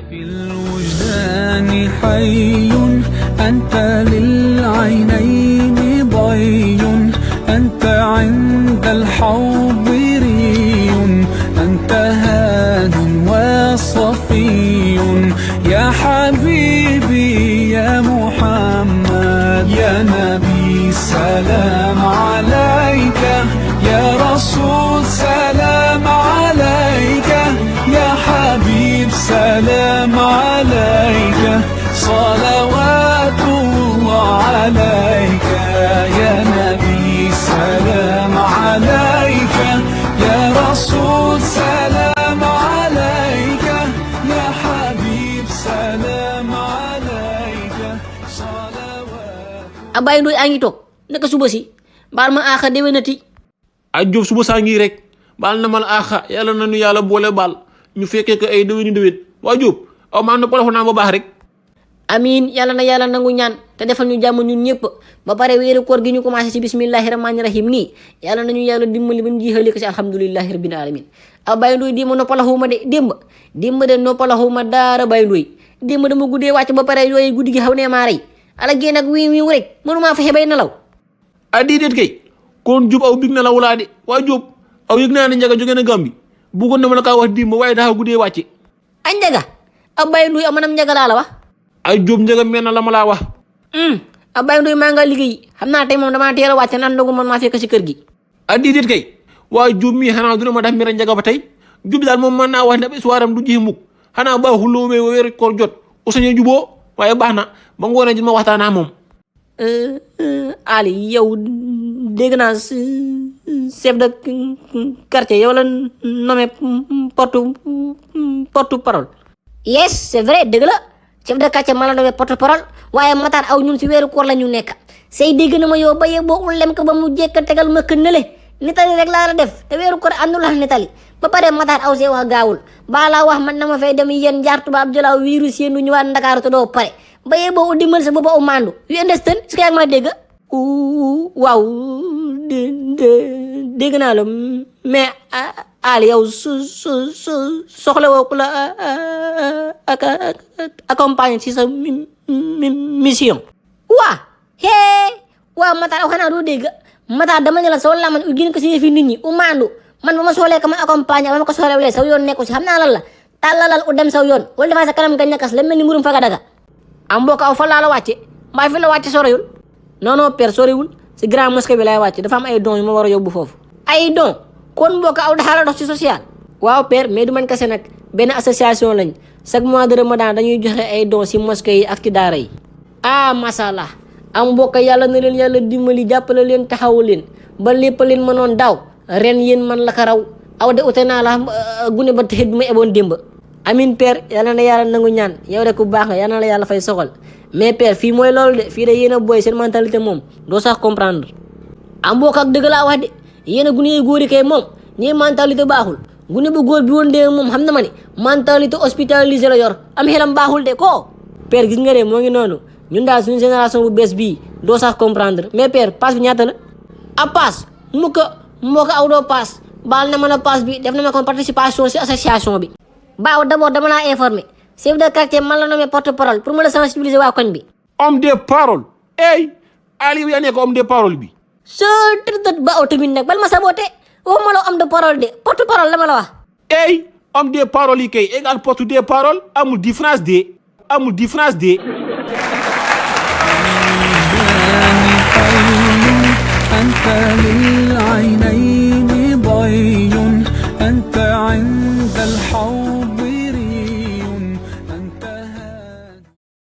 في الوجدان حي أنت للعينين ضي أنت عند الحوض ري أنت هاد وصفي يا حبيبي يا محمد يا نبي سلام عليك يا رسول سلام عليك يا حبيب سلام عليك صلوات الله عليك يا نبي سلام عليك يا رسول سلام عليك يا حبيب سلام عليك صلوات. Abay Ndoy a ngi toog naka suba si baal ma aaxa déwénati. ay Jóob suba saa ngi rek baal na mal aaxa yàlla na nu yàlla boole baal ñu fekkee ko ay déwéni déwén waa Jóob aw maa noppal naa ba baax rek. Amin yàlla na yàlla nangu ñaan te defal ñu jàmm ñun ñëpp ba pare weeru koor gi ñu commencé ci bismillahi rahmani rahim nii yàlla nañu yàlla dimbali ba ñu jeexali ko ci alhamdulillahi rabbil alamin. Abay Ndoy démb noppalaxuma de démb de noppalaxuma daara Abay Ndoy démb dama guddee wàcc ba pare yooyu guddi gi xaw nee maa rey ala génn ak wiiw rek mënumaa fexe bay nelaw. ah déedéet kay kon Jóob aw big na la wulaa de waa Jóob aw yëg naa ne njaga jóge na Gàmbi bëggoon na ma la kaa wax démb waaye dafa guddee wàcce. a njaga Abay Ndoy amanam njaga laa la wax. ay Jóob njaga mel na la ma laa wax. Abay Ndoy maa nga liggéey xam naa tey moom damaa teel a wàcce naan ndogu man maa fekk si kër gi. ah déedéet kay waaye Jóob mii xanaa dina ma def mira njaga ba tey Jóob daal moom mën naa wax ne ab histoire am du jeex mukk xanaa ba xuloo mee weeru koor jot usañe juboo waaye baax na ba ngoonee ji ma waxtaanaa moom. Ali yow dégg naa chef de quartier yow la nommé porte parole. Yes c'est vrai dëgg la chef de quartier ma la nommé porte parole waaye Matar aw ñun ci weeru koor la ñu nekk say dégg na ma yow ba yee boo lem ko ba mu jekk tegal ma kënnale nitali rek laa la def te weeru koor àndul ak nitali ba pare Matar aw see wax gaawul baa laa wax man na ma fay dem yéen jaar tubaab jëlaaw virus yéen du ñëwaat Ndakaaru te doo pare ba yee boo dimbal sa boppa u mandu you understand est-ce que yaa ngi may dégg waaw dégg naa la mais Ali yow soxla woo ku la accompagner ci sa mission. waa Matar aw xanaa doo dégg Matar dama ne la soo lamañ u gën ko si yëfi nit ñi u mandu man ba ma soxlee ka ma accompagner ba ma ko soxlawlee saw yoon nekku si xam naa lan la tàllalal u dem saw yoon wala dafay sa kanam nga ñakkas la mel ni murum faga daga am mbokk aw fa laa la wàcce mbaa fi la wàcce sorewul non père sorewul si grand mosquée bi lay wàcce dafa am ay dons yu ma war a yóbbu foofu ay dons kon mbokk aw daxala dox ci social waaw père mais du man kese nag benn association lañ chaque mois de Ramadan dañuy joxe ay dons si mosquée yi ak ci daara yi mashallah am mbokk yàlla na leen yàlla dimbali jàppale leen taxawu leen ba lépp leen mënoon daaw ren yéen man la ko raw aw de ute naa la gune ba texit bi ma eboon démb amin père yàlla na yàlla nangu ñaan yow rek ku baax nga yàlla na la yàlla fay soxal mais père fii mooy loolu de fii de yéen a booy seen mentalité moom doo sax comprendre am mbokk ak dëgg laa wax de yéen a gune yi góor yi kay moom ñii mentalité baaxul gune bu góor bi woon dee moom xam na ma ne mentalité hospitalisé la yor am xelam baaxul de ko père gis nga de moo ngi noonu ñun daal suñu génération bu bees bii doo sax comprendre mais père passe bi ñaata la a passe moo ko aw doo passe baal na mën a passe bi def na ma kon participation si association bi baaw d'abord dama laa informé chef de quartier man la nommé porte parole pour ma la sensibiliser waa koñ bi homme de parole Ali yaa nekk homme de parole bi tëdd ba aw tamit nag bal ma saboté waxuma la homme de parole de porte parole la ma la wax homme de parole yi kay égal porte de parole amul différence de أنت للعينين ضي أنت عند الحوض